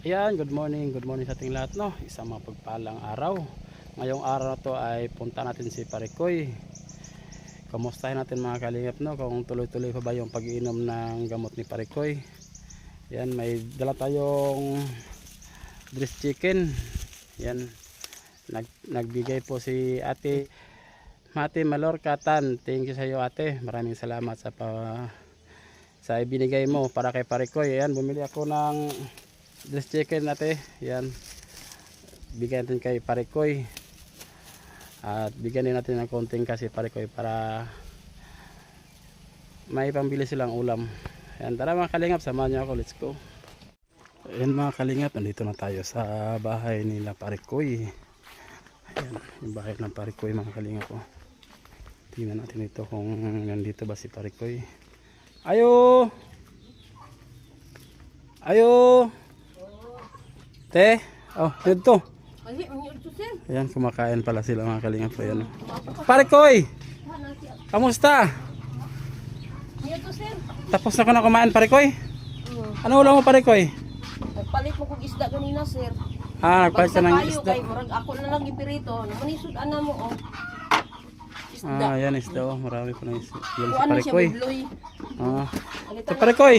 Ayan, good morning sa ating lahat, no. Isang mapagpalang araw. Ngayong araw na to ay punta natin si Parikoy. Kamustahin natin mga kalingap, no, kung tuloy-tuloy pa ba yung pag-iinom ng gamot ni Parikoy. Ayan, may dala tayong dressed chicken. Ayan, nagbigay po si Ate Mati Malorcatan. Thank you sa iyo, ate. Maraming salamat sa ibinigay mo para kay Parikoy. Ayan, bumili ako ng dressed chicken natin. Yan, bigyan natin kay Parikoy at bigyan din natin ng konting kasi Parikoy para may pambili silang ulam. Yan, tara mga kalingap, samahan niyo ako, let's go. Ayan mga kalingap, nandito na tayo sa bahay nila Parikoy. Ayan, yung bahay ng Parikoy mga kalingap po. Tingnan natin ito kung nandito ba si Parikoy. Ayo, ayo te, oh, dito. Ayan, kumakain pala sila mga kalingap po. Ayan. Parikoy, kamusta? Tapos na ko na kumain, Parikoy? Ano ulam mo, Parikoy? Nagpalit mo kong isda ganina, sir. Ah, nagpalit ka ng isda. Kay murag ako na lang ipirito. Namanisod ana mo, oh. Isda. Ah, yan isda, oh. Marami po na isda. Yan si Ano siya, Parikoy. bubloy. Ah, Alita si Parikoy.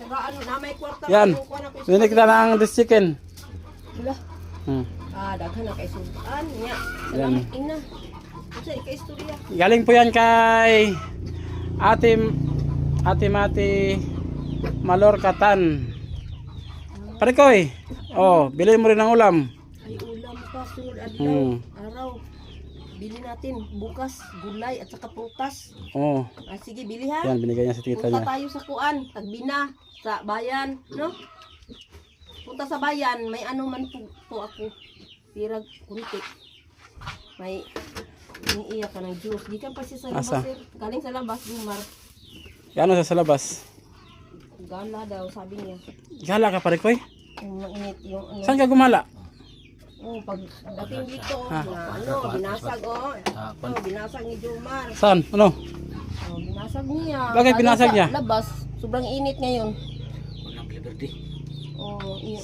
Ano, na may kwarta. Yan, binig kita ng this chicken. Wala. Daghan na kay sudan. Nya. Salamat, ina. Kasi ika-istorya. Galing po yan kay Ate Mati Malorcatan. Parikoy, oh, bili mo rin ng ulam. Ay, ulam pa. Sunod adlaw. Araw. Bili natin bukas gulay at saka prutas. Oh, Sige, bili ha. yan, binigay niya sa tita Punta niya. tayo sa kuan, Tagbina, sa bayan, no? Punta sa bayan, may ano man po ako. Pirag kunti. May iniiyak ka ng juice. Di ka pa siya sa labas, Asa? sir. Galing sa labas, Dumar. Ano sa labas? Gala daw, sabi niya. Gala ka, Parikoy? Yung mainit, yung ano. Saan ka gumala? Pag dating dito, na binasag, oh. Binasag ni Dumar. Saan? Ano? Binasag niya. Bakit Galing binasag sa niya? Labas, sobrang init ngayon.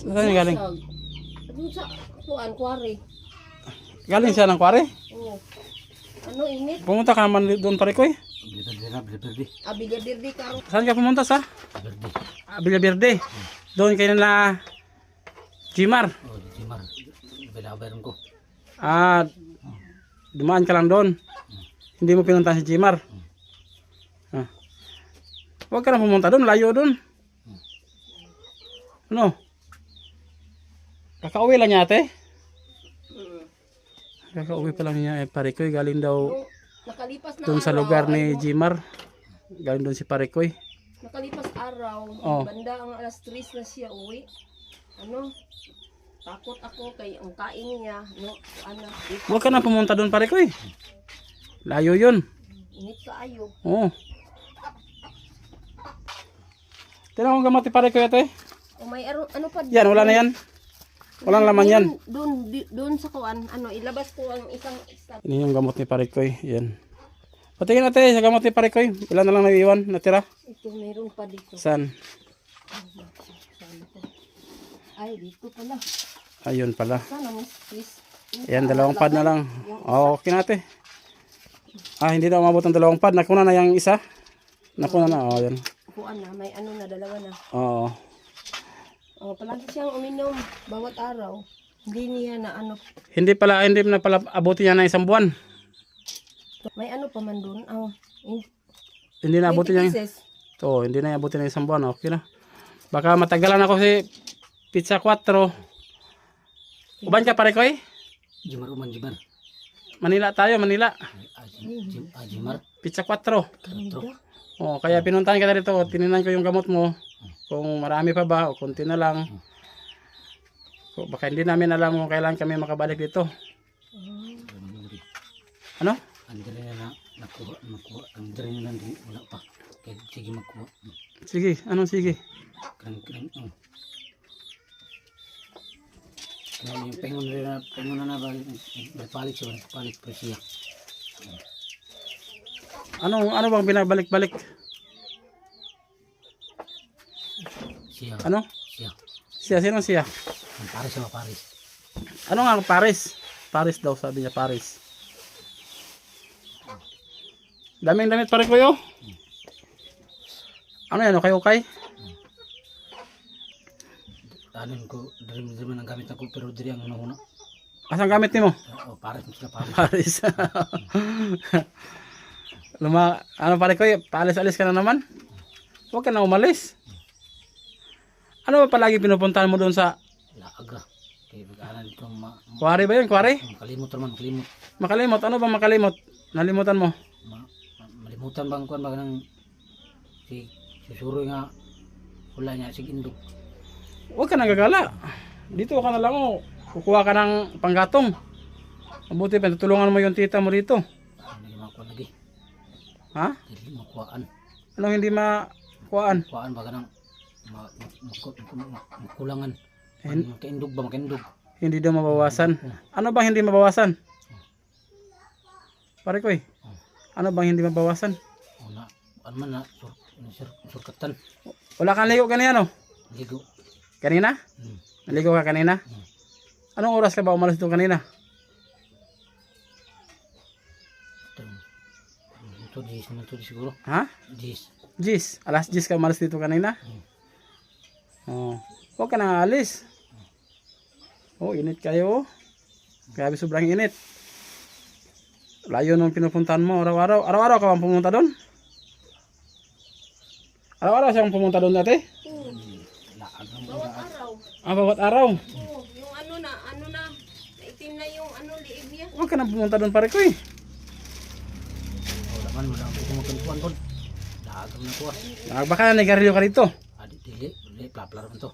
Saan niya galing? Doon sa kuan, kwari. Galing siya ng kware? Oo. Ano, init? Pumunta ka naman doon, Parikoy? Bigadirdi ka. Saan ka pumunta sa? Villa Verde. Doon kayo na Jimar. Ah, dumaan ka lang doon. Hindi mo pinuntahan si Jimar. Ah. Huwag ka na pumunta doon, layo doon. Ano? Kakauwi lang niya, ate? Kakauwi pa lang niya, Parikoy. Galing daw Nakalipas na doon sa araw, lugar ni Jimar. Galing doon si Parikoy. Nakalipas araw, banda ang alas 3 na siya uwi. Ano? Takot ako kay ang kain niya, no? Ano? Huwag ka na pumunta doon, Parikoy. Layo yun. Init ka ayo. Oo. Tignan kong gamati, Parikoy, ate. O may ano pa? Yan, wala na yan. Walang laman yan. Doon sa kuan, ano, ilabas ko ang isang isa. Ini yung gamot ni Parikoy. Yan. Patingin ate sa gamot ni Parikoy. Ilan na lang naiiwan natira? Ito mayroon pa dito. Saan? Ay, dito pala. Ayun pala. Sana miss, please. Yan, dalawang pad na lang. Oh, okay na ate. Ah, hindi na umabot ng dalawang pad. Nakuna na yung isa. Nakuna na. Oh, yan. Kuan na, may ano na, dalawa na. Oo. Palagi siyang uminom bawat araw. Hindi niya na ano. Hindi na pala abutin niya ng isang buwan. May ano pa man doon. Hindi na abutin niya. pieces. Oo, hindi na abutin ng isang buwan. Okay na. Baka matagalan ako si Pizza 4. Uban ka, Parikoy? Jimar. Manila tayo, Manila. Jimar. Pizza 4. Oh, kaya pinuntahan kita dito. Tininan ko yung gamot mo. Kung marami pa ba o konti na lang. Baka hindi namin alam kung kailan kami makabalik dito. Ano? Andre na nakuha. Andre na lang wala pa. Kaya sige magkuha. Sige, anong sige? Kaya yung pengon na ba palit pa siya. Ano bang binabalik-balik? Siya. Ano? Siya. Siya, sino siya? Ang Paris sa Paris. Ano nga Paris? Paris daw sabi niya, Paris. Daming damit pare ko yo. Ano yan, okay? Tanin ko, dream ang gamit ako, pero diri ang una. Asang gamit nimo? Oh, Paris mo sila Paris. Paris. Ano pare ko, paalis-alis ka na naman? Huwag ka na umalis. Ano ba palagi pinupuntahan mo doon sa Laaga. Kaya mag-aral dito, Kuwari ba yun? Kuwari? makalimot naman, makalimot. Makalimot. Ano ba makalimot? Nalimutan mo? Malimutan bang kuan ba ng si susuroy nga wala niya sig indog. Huwag ka nagagala. Dito ka na lang oh. Kukuha ka ng panggatong. Mabuti pa, tutulungan mo yung tita mo dito. Hindi makuha lagi. Ha? Hindi makuhaan. Anong hindi makuhaan? Kuhaan ba ka ng makulangan. Makaindog ba, makaindog. Hindi daw mabawasan. Ano bang hindi mabawasan? Pare ko eh. Ano bang hindi mabawasan? Una, ano man na, surkatan. Wala kang ligo kanina no? Ligo. Kanina? Naligo ka kanina? Anong oras ka ba umalis doon kanina? Ito, 10 naman ito siguro. Ha? 10. Gis. Alas 10 ka umalis dito kanina? Oh. Huwag ka nang alis. Oh, init kayo. Grabe sobrang init. Layo nung pinupuntahan mo araw-araw. Araw-araw ka bang pumunta doon? Araw-araw siyang pumunta doon dati? Bawat araw. Bawat araw. Oo, yung ano na, naitim na yung liig niya. Huwag ka nang pumunta doon pare ko eh. Wala man, wala ko magkantuan doon. Laagam na ko. Baka nagarilyo ka dito. Dili, plaplar man to.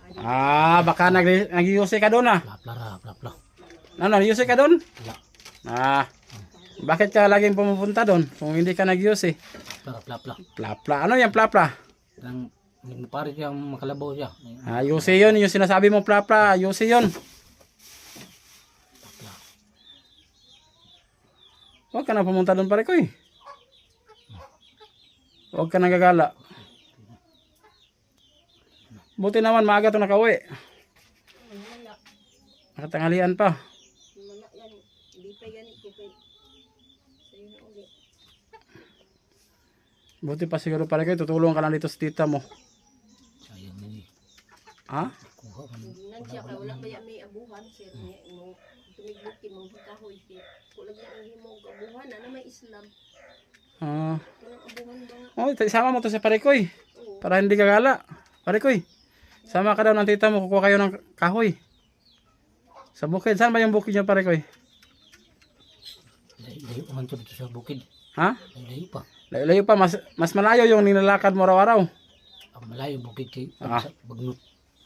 Baka nag-iuse ka doon ah. Plaplar. Ano, nag-iuse ka doon? Wala. Bakit ka laging pumupunta doon kung hindi ka nag-iuse? Plaplar. Plapla. Ano yung plapla? Nang pare siya makalabaw siya. Yuse yun, yung sinasabi mo plapla, yuse yun. Plaplar. Huwag ka na pumunta doon pare ko eh. Huwag ka nagagala. Buti naman maaga ito nakauwi. Wala. Nakatanghalian pa. Wala yan. Hindi pa yan ito. Sa'yo na ulit. Buti pa siguro pare ko, tutulong ka lang dito sa tita mo. Sayang ni. Ha? Kuha man. Nandiya ka, wala ba yan may abuhan, sir? Mo tumiglukin mong kahoy, sir. Kulag na ang himong abuhan, ano may Islam. Walang abuhan ba nga? Isama mo to sa pare ko eh. Oo. Para hindi ka gala. Pare ko eh. Sama ka daw ng tita mo, kukuha kayo ng kahoy. Sa bukid. Saan ba yung bukid niya pare ko eh? Layo pa man to dito sa bukid. Ha? Layo pa. Layo pa. Mas malayo yung nilalakad mo araw-araw. Ang malayo bukid kay Bagnot.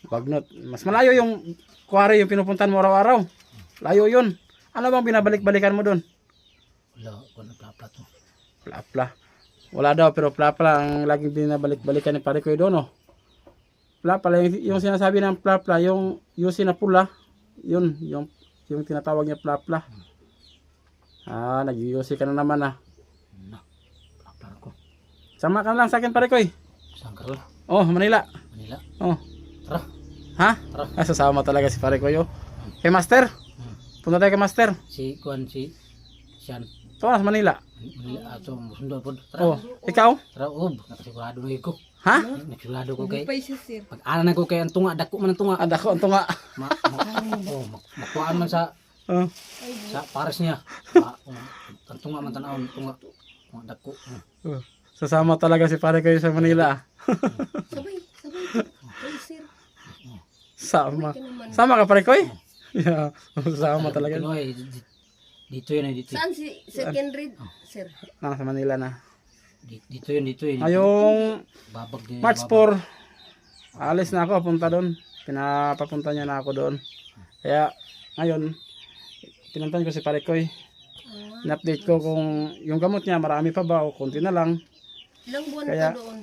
Bagnot. Mas malayo yung kuwari yung pinupuntan mo araw-araw. Layo yun. Ano bang binabalik-balikan mo doon? Wala, wala plapla to. Plapla. Wala daw pero plapla ang laging binabalik-balikan ni pare ko doon oh. Plapla yung sinasabi ng plapla, yung yusi na pula, yun yung tinatawag niya plapla. Nag-yusi ka na naman ah. Na. Plapla ko. Sama ka na lang sa akin pare ko eh. Saan ka ron? Oh, Manila. Manila. Oh. Tara. Ha? Tara. Sasama talaga si pare ko yo. Kay Master. Punta tayo kay Master. Si Kuan si Sian. Ito na sa Manila. Manila ato musundo po. Oh, Tara. ikaw? Tara nakasigurado na ko. Ha? Nakasigurado ko kay. Pa siya, sir. Pag-ana na ko kay ang tunga, dako man ang tunga. Ako ito nga. Makuhaan man sa Oh. pares niya. Ang tunga man tanawon, tunga. Tunga dako. Sasama talaga si pare ko sa Manila. Sabay. Ay, sir. Sama. Ka naman. Sama ka pare ko eh. Yeah, sama talaga. Pinoy, dito yun dito. Saan si second read, sir? Sa Manila na. Dito yun. Ngayong Babag din. March 4, alis na ako, punta doon. Pinapapunta niya na ako doon. Kaya, ngayon, pinuntan ko si pare ko eh. In-update ko kung yung gamot niya, marami pa ba o konti na lang. Ilang buwan Kaya, ka doon?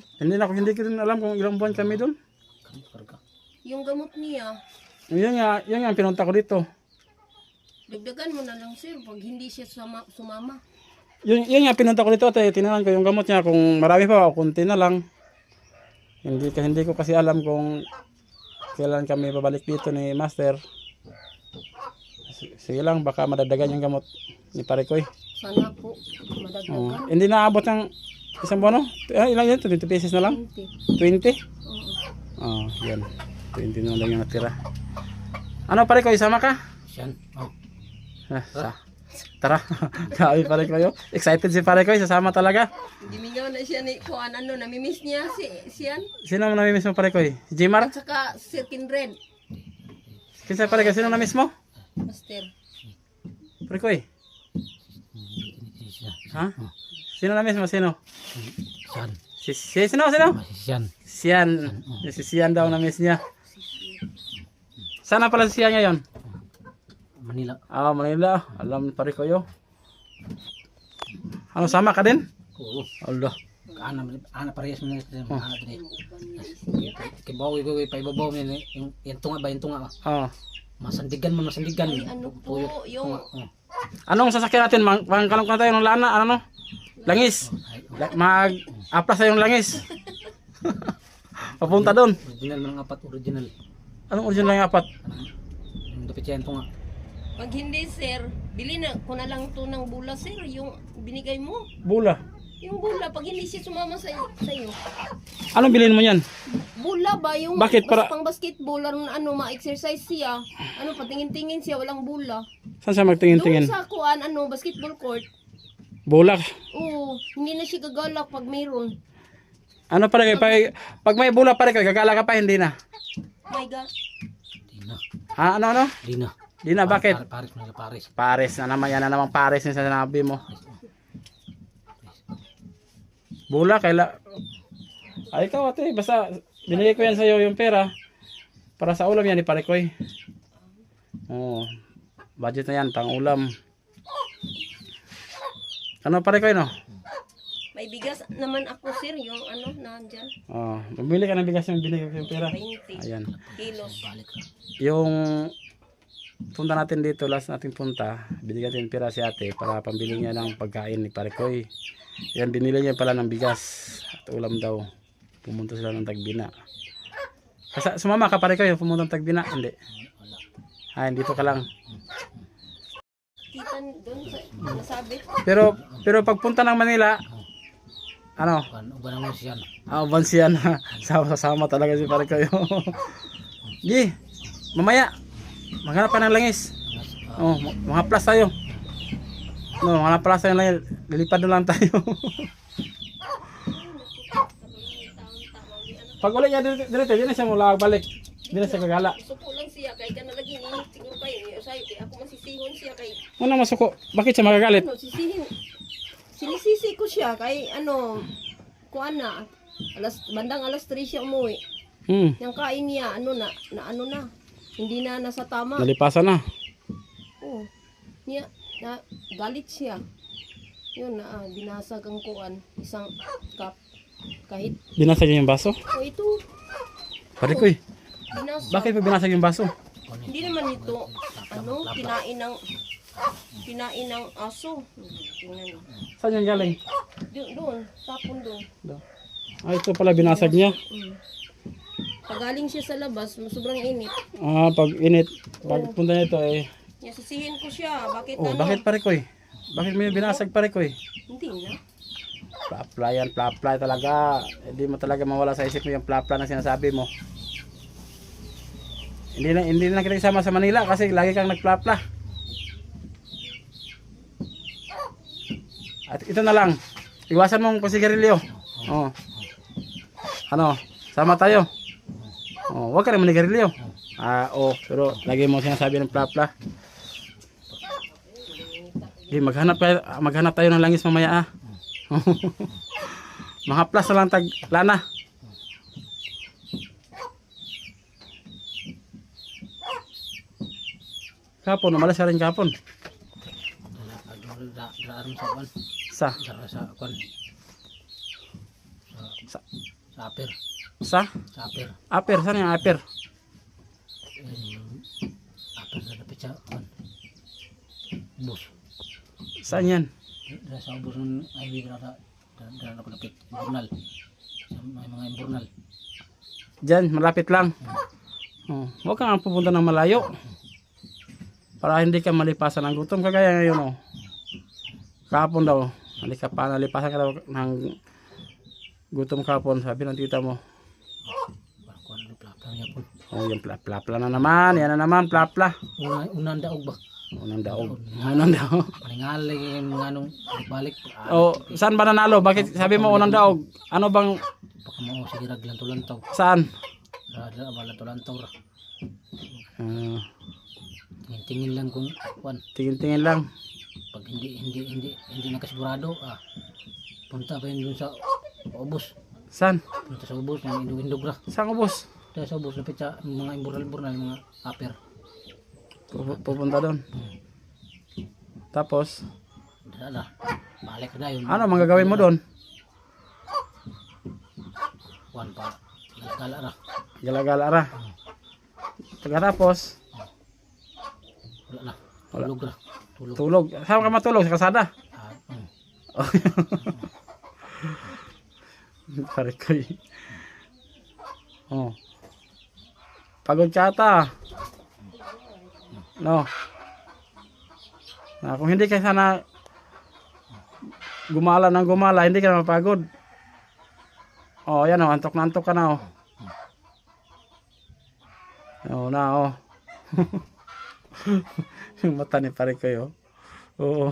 hindi ko rin alam kung ilang buwan kami doon. Yung gamot niya, Yun nga ang pinunta ko dito. dagdagan mo na lang, sir, pag hindi siya sumama. Yun nga pinunta ko dito at tinanan ko yung gamot niya kung marami pa o konti na lang. Hindi ko kasi alam kung kailan kami babalik dito ni Master. Sige lang, baka madagdagan yung gamot ni Parikoy. Sana po madagdagan. Hindi na abot ng isang buwan, no? Ilang yun? 20 pesos na lang? 20. 20? Oo. Yan. 20 na lang yung natira. Ano Parikoy, sama ka? Siyan. Oh. Tara. Grabe Parikoy. Excited si Parikoy, sasama talaga. Hindi mingaw na siya ni kuan ano, namimiss niya siyan. Sino mo namimiss mo Parikoy? Si Jimar? At saka Sir Kindred. Kinsa Parikoy, sino namiss mo? Master. Parikoy? Ha? Sino namiss mo? Sino? Siyan. Sino? Siyan. Sian. Si Sian daw namiss niya. Sana pala si Sian ngayon? Manila. Manila. Alam Parikoy. Ano, sama ka din? Oo. Allah. Ana parehas mo na ana din. Kay bawi ko pa ibabaw mo yung tunga ba yung tunga ba? Masandigan mo masandigan. Ay, ano po, yung Anong sasakyan natin? Mangkalong ka tayo ng lana, ano no? Langis. Mag-aplas tayo ng langis. Papunta doon. Original man ang apat original. Anong original yung apat? Yung dapit siya yung tunga. pag hindi sir, bili na ko na lang to ng bula sir, yung binigay mo. Bula. Yung bula, pag hindi siya sumama sa iyo. Anong bilhin mo yan? Bula ba? Yung Bakit? pang basketball, ano, ma-exercise siya. Ano, patingin-tingin siya, walang bula. Saan siya Doon magtingin-tingin? sa kuan, ano, basketball court. Bula. Oo, hindi na siya gagalak pag mayroon. Ano pala kayo? Pag may bula pare kayo, gagala ka pa, hindi na. My God. Di na. Ano? Di na. Di na, bakit? Paris mga Paris. Pares na naman, yan na naman pares yung sinabi mo. Bula, kaila. Ay, ikaw ate, basta binigay ko yan sa'yo yung pera. Para sa ulam yan, ni Parikoy. Oo. Budget na yan, pang ulam. Ano Parikoy, no? May bigas naman ako sir, yung ano, nandyan. Bumili ka ng bigas yung binigay ko yung pera. 20 Ayan. kilos. Yung punta natin dito, last nating punta, binigyan natin pera si ate para pambili niya ng pagkain ni Parikoy. Yan, binili niya pala ng bigas at ulam daw. Pumunta sila ng Tagbina. Kasi sumama ka Parikoy, pumunta ng Tagbina? Hindi. Dito ka lang. Kita doon sa nasabi. Pero pagpunta ng Manila, ano? Uban naman siyan. Bansiyan. Sama talaga si Parikoy. Gi, mamaya maghanap ka ng langis. Mga plus tayo. Mga plus tayo lang. Lilipad na lang tayo. Pag ulit niya dito, yun na siya mula balik. Hindi na siya gagala. Suko lang siya, kay ka na lagi init. Siguro kayo, ako masisihon siya kay... Ano masuko? Bakit siya magagalit? Ano, sinisisi ko siya kay ano, kuan na. Bandang alas 3 siya umuwi. Yung kain niya, ano na. Hindi na nasa tama. Nalipasan na. Oo. Galit siya. Yun na, binasag ang kuan. Isang cup. Kahit, Binasag niya yung baso? ito. Parikoy, Binasag. bakit pa binasag yung baso? Hindi naman ito, ano, kinain ng aso. Tingnan mo. Saan yan galing? Doon, tapon doon. Ito pala binasag niya. Pagaling siya sa labas, sobrang init. Pag init, pag punta niya ito Sisihin ko siya, bakit bakit Parikoy? Bakit mo yung binasag Parikoy? Hindi na. Plapla talaga. Hindi mo talaga mawala sa isip mo yung plapla na sinasabi mo. Hindi na kita isama sa Manila kasi lagi kang nagplapla. At ito na lang. Iwasan mong pasigarilyo. Ano? Sama tayo. Huwag ka rin manigarilyo. Pero lagi mo sinasabi ng plapla. Maghanap tayo ng langis mamaya Mga plus na lang tag lana. Kapon, umalas ka rin kapon. Sa Kwan. Sa aper. Sa Aper. Aper, saan yung aper? Aper sa dapit sa kwan. Bus. Saan yan? Sa bus ng highway na ako dapit. Imburnal. May mga imburnal. Diyan, malapit lang. Oh, huwag kang pupunta ng malayo. Para hindi ka malipasan ng gutom. Kagaya ngayon oh. Kahapon daw. Nalipasan ka daw ng gutom kahapon. Sabi ng tita mo. Oh, yung plapla na naman. Yan na naman, plapla. Unang daog ba? Unang daog. Unang daog. Paningalig yung anong balik. Oh, saan ba nanalo? Bakit sabi mo unang daog? Ano bang Baka mo sige raglantaw-lantaw. saan? Lantaw-lantaw ra. Ah, Tingin lang kung kuan. tingin-tingin lang. Pag hindi nakasigurado, punta pa yun dun sa ubos. Saan? Punta sa ubos, ng indog-indog ra. Saan ubos? Dahil sa ubos, lapit sa mga imbural-bural, mga aper. Pupunta doon. Tapos, Dala, balik na yun. ano mga gagawin mo doon? Kuan pa, gala ra. Gala-gala ra. Pagkatapos, Wala na. Wala. Tulog ra. Tulog. tulog. Saan ka matulog? Sa kalsada? Pare ko eh. Oh. Pagod ka ata. No. Kung hindi ka sana gumala ng gumala, hindi ka na mapagod. Oh, yan oh, antok na antok ka na oh. Oh, na oh. Yung mata ni pare ko yo. Oo.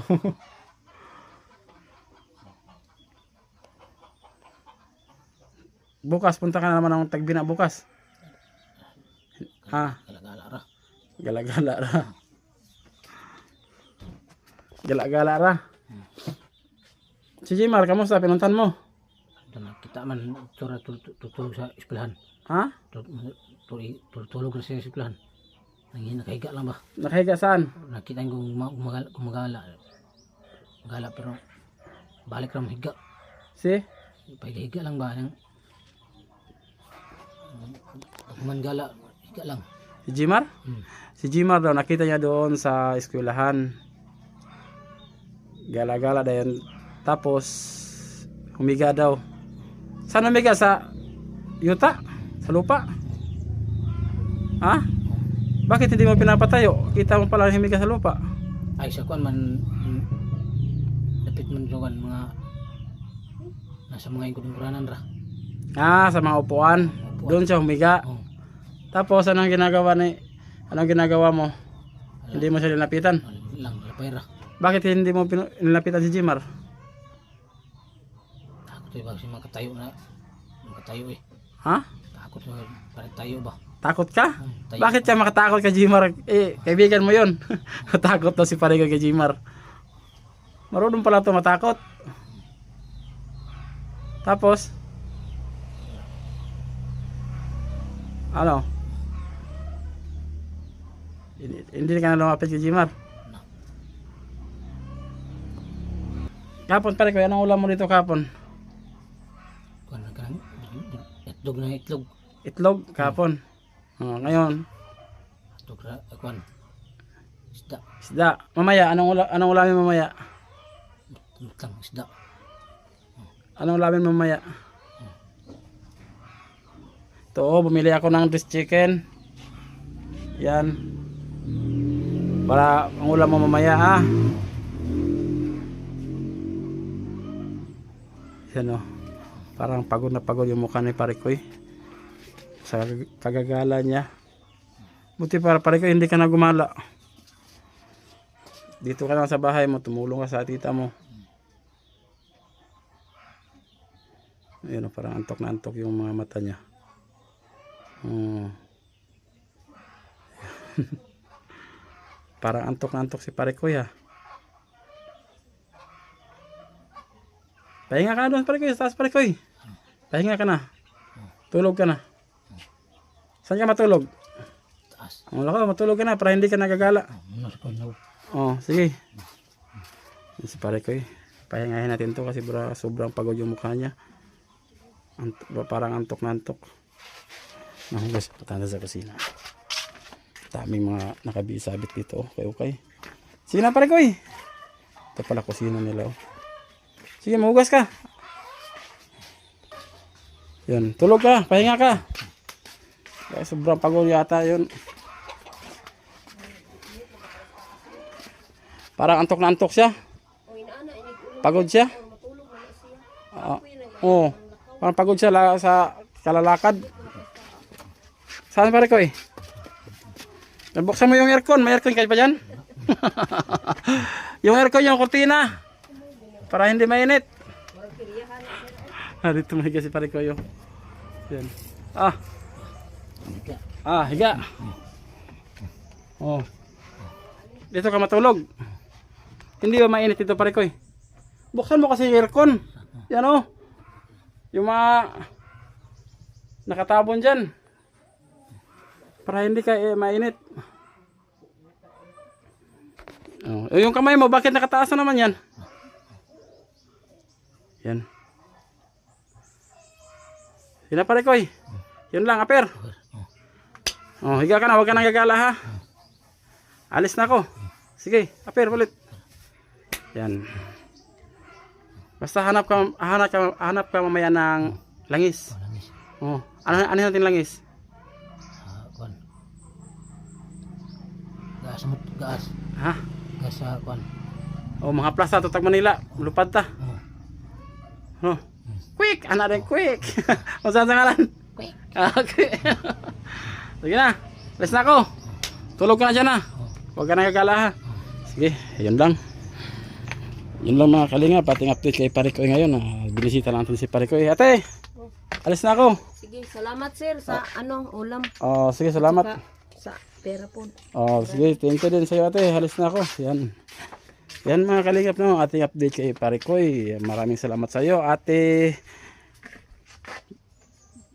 Bukas punta ka na naman ng Tagbina bukas. Ha? Gala-gala ra. Gala-gala ra. Gala-gala ra. Si Jimar, kamusta? Pinuntan mo? Dan kita man tsura tutulog sa eskwelahan. Ha? Tulog na sa eskwelahan. Nangin nakahiga lang ba? Nakahiga saan? Nakita ko gumagala. Gala pero balik ra higa. Si? Pahiga lang ba nang gala higa lang. Si Jimar? Hmm. Si Jimar daw, nakita niya doon sa eskwelahan. Gala-gala daw. Tapos, humiga daw. Saan humiga? Sa yuta? Sa lupa? Ha? Bakit hindi mo pinapatayo? Kita mo pala humiga sa lupa. Ay sa kuan man dapit man sugan mga nasa mga ingkuranan ra. Ah, sa mga upuan. Doon siya humiga. Oh. Tapos, anong ginagawa mo? Hindi mo siya nilapitan? Lang lapay ra. Bakit hindi mo nilapitan si Jimar? Takot ba si makatayo na. Makatayo eh. Ha? Takot na parang tayo ba. Takot ka? Tayo. Bakit ka makatakot kay Jimar? Eh, kaibigan mo yun. Takot daw si Parigo kay Jimar. Marunong pala ito matakot. Tapos, ano? Hindi ka na lumapit kay Jimar. Kapon pare ko, anong ulam mo dito kapon? Kuan na kan itlog na itlog. Itlog kapon. Oh, ngayon, Itlog ra kuan. Isda. isda. Mamaya, anong ulamin mamaya? Lang isda. Anong ulamin mamaya? Ito, bumili ako ng dressed chicken. Yan. Para ang ulam mo mamaya ha. Yan o. Parang pagod na pagod yung mukha ni Parikoy. Sa kagagala niya. Buti para Parikoy hindi ka na gumala. Dito ka lang sa bahay mo. Tumulong ka sa tita mo. Ayun o, parang antok na antok yung mga mata niya. Parang antok na antok si Parikoy ha. Pahinga ka na doon Parikoy, sa taas Parikoy. Pahinga ka na. Tulog ka na. Saan ka matulog? Taas. Wala ka, matulog ka na para hindi ka nagagala. Mas ko na. Oh, sige. Si Parikoy. Pahingahin natin to kasi sobrang pagod yung mukha niya. Parang antok na antok. Nahugas patanda sa kusina. Daming mga nakabisabit dito. Okay. Sige na Parikoy. Ito pala kusina nila oh. Sige, mahugas ka. Yun, tulog ka, pahinga ka. Kaya sobrang pagod yata yun. Parang antok na antok siya. Pagod siya. Oo. Parang pagod siya sa kalalakad. Saan pare ko eh? Buksan mo yung aircon. May aircon kayo pa dyan? Yung aircon, yung kurtina. Para hindi mainit. Dito mahiga si pare ko yun. Yan. Higa. Oh. Dito ka matulog. Hindi ba mainit dito pare ko eh? Buksan mo kasi yung aircon. Yan oh. Yung mga nakatabon dyan. Para hindi ka mainit. Oh. Yung kamay mo, bakit nakataas na naman yan? Yan. Yun na pare ko eh. Yun lang, aper. Oh, higa ka na, huwag ka nang gagala ha. Alis na ako. Sige, aper ulit. Yan. Basta hanap ka mamaya ng langis. Oh, ano natin langis? Kuan. Gas. Ha? Gas sa kuan. Oh, mga plasa tutag Manila, lupad ta. Oh. Quick, anak din quick. Kung saan sa ngalan? Quick. Okay. Sige na. Alis na ako. Tulog ka na dyan ha. Huwag ka nagagala ha. Sige, yun lang. Yun lang mga kalinga. Pating update kay Parikoy ngayon. Binisita lang natin si Parikoy. Ate, alis na ako. Sige, salamat sir sa ulam. Oh, sige, salamat. Sa pera po. Oh, sige, thank you din sa iyo ate. Alis na ako. Yan. Yan mga kalingap no, ating update kay Parikoy. Maraming salamat sa iyo, Ate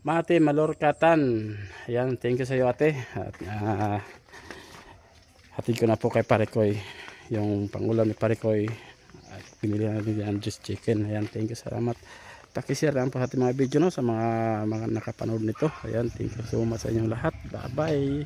Mate Malorkatan. Yan, thank you sa iyo ate. At hatid ko na po kay Parikoy yung pangulam ni Parikoy. At pinili natin yan just chicken. Ayan, thank you, salamat. Paki-share lang po sa ating mga video no, sa mga nakapanood nito. Ayan, thank you so much sa inyong lahat. Bye bye.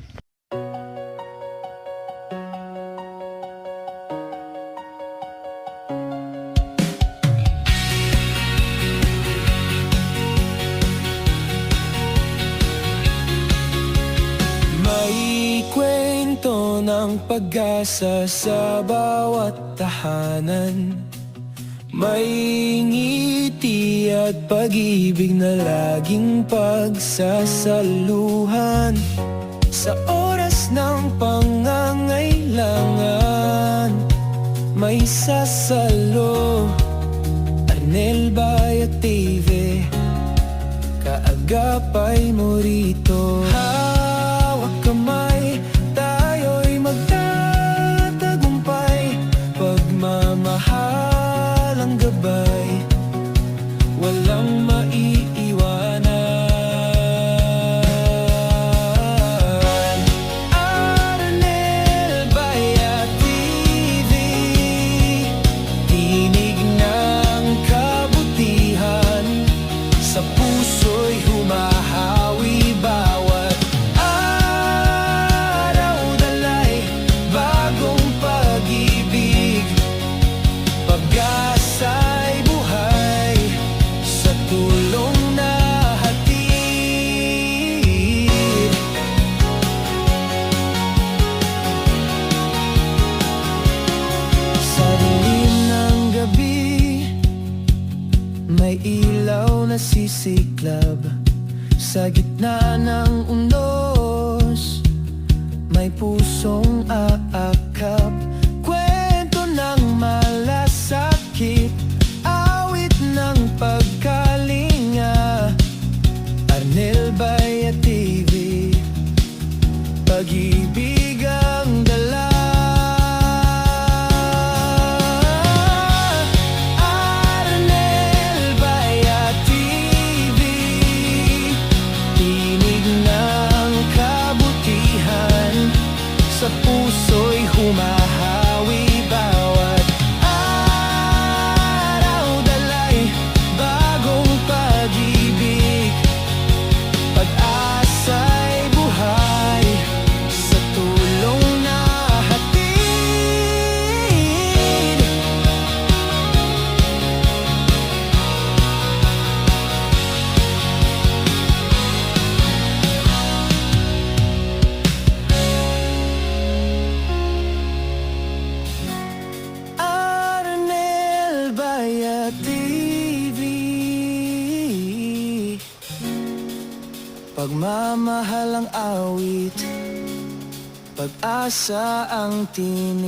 Ng pag-asa sa bawat tahanan, may ngiti at pag-ibig na laging pagsasaluhan. Sa oras ng pangangailangan, may sasalo. Arnel Bayat TV, kaagapay mo rito. Hawak kamay, magtatagumpay, pagmamahal ang gabay, walang maiiwanan. Arnel Bayat TV, tinig ng kabutihan, sa puso'y humahawi bawat pag-asa'y buhay sa tulong na hatid. Sa dilim ng gabi, may ilaw na sisiklab. Sa gitna ng unos, may pusong aakap. Kwento ng malasakit, awit ng pagkalinga. Arnel Bayat TV, pag-ibig ang dala. Arnel Bayat TV, tinig ng kabutihan, sa puso'y Pagmamahal ang awit, pag-asa ang tinig.